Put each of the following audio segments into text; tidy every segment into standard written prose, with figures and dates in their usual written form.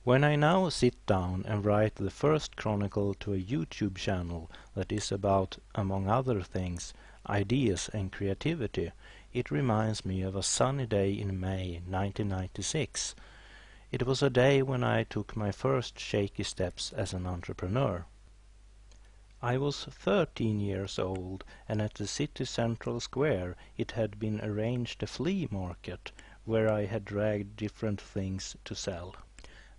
When I now sit down and write the first chronicle to a YouTube channel that is about, among other things, ideas and creativity, it reminds me of a sunny day in May 1996. It was a day when I took my first shaky steps as an entrepreneur. I was 13 years old, and at the city central square it had been arranged a flea market where I had dragged different things to sell.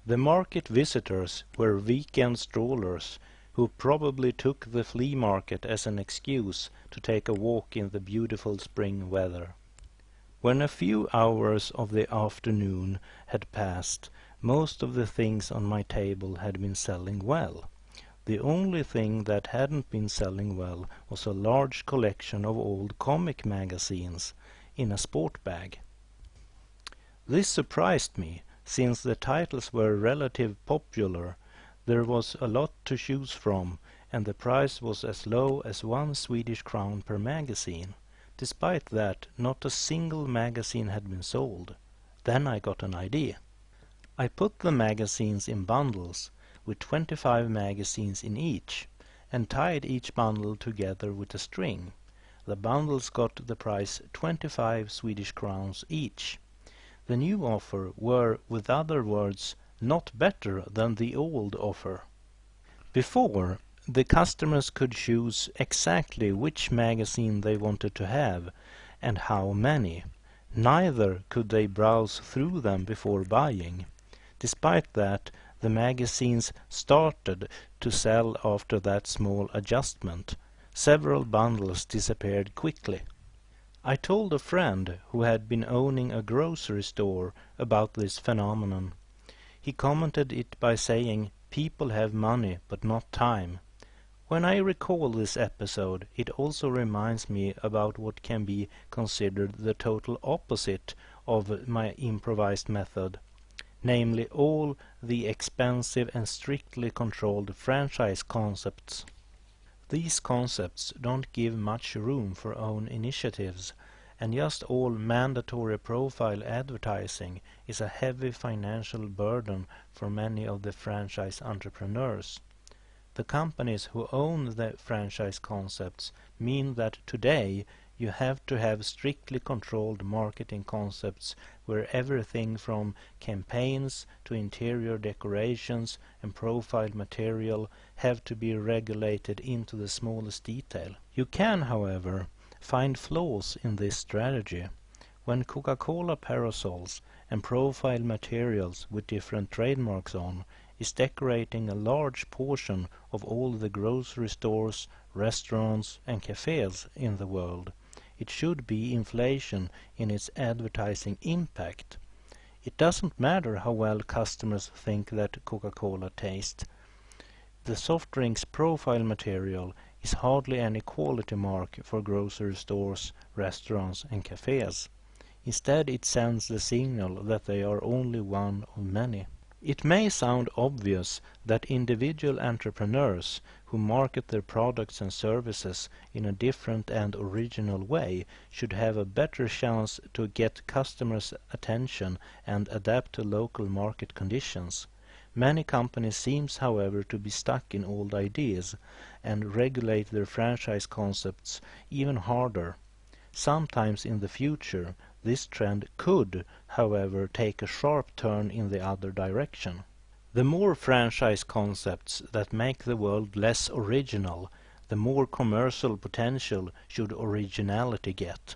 The market visitors were weekend strollers who probably took the flea market as an excuse to take a walk in the beautiful spring weather. When a few hours of the afternoon had passed, most of the things on my table had been selling well. The only thing that hadn't been selling well was a large collection of old comic magazines in a sport bag. This surprised me, since the titles were relatively popular. There was a lot to choose from, and the price was as low as 1 Swedish crown per magazine. Despite that, not a single magazine had been sold. Then I got an idea. I put the magazines in bundles, with 25 magazines in each, and tied each bundle together with a string. The bundles got the price 25 Swedish crowns each. The new offer were, with other words, not better than the old offer. Before, the customers could choose exactly which magazine they wanted to have and how many. Neither could they browse through them before buying. Despite that, the magazines started to sell after that small adjustment. Several bundles disappeared quickly. I told a friend who had been owning a grocery store about this phenomenon. He commented it by saying, "People have money, but not time." When I recall this episode, it also reminds me about what can be considered the total opposite of my improvised method, namely all the expensive and strictly controlled franchise concepts. These concepts don't give much room for own initiatives, and just all mandatory profile advertising is a heavy financial burden for many of the franchise entrepreneurs. The companies who own the franchise concepts mean that today you have to have strictly controlled marketing concepts where everything from campaigns to interior decorations and profile material have to be regulated into the smallest detail. You can, however, find flaws in this strategy. When Coca-Cola parasols and profile materials with different trademarks on is decorating a large portion of all the grocery stores, restaurants and cafes in the world, it should be inflation in its advertising impact. It doesn't matter how well customers think that Coca-Cola tastes. The soft drinks profile material is hardly any quality mark for grocery stores, restaurants and cafes. Instead, it sends the signal that they are only one of many. It may sound obvious that individual entrepreneurs who market their products and services in a different and original way should have a better chance to get customers' attention and adapt to local market conditions. Many companies seem, however, to be stuck in old ideas and regulate their franchise concepts even harder. Sometimes in the future, this trend could, however, take a sharp turn in the other direction. The more franchise concepts that make the world less original, the more commercial potential should originality get.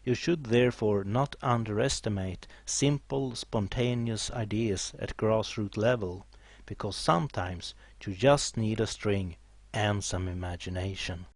You should therefore not underestimate simple, spontaneous ideas at grassroots level, because sometimes you just need a string and some imagination.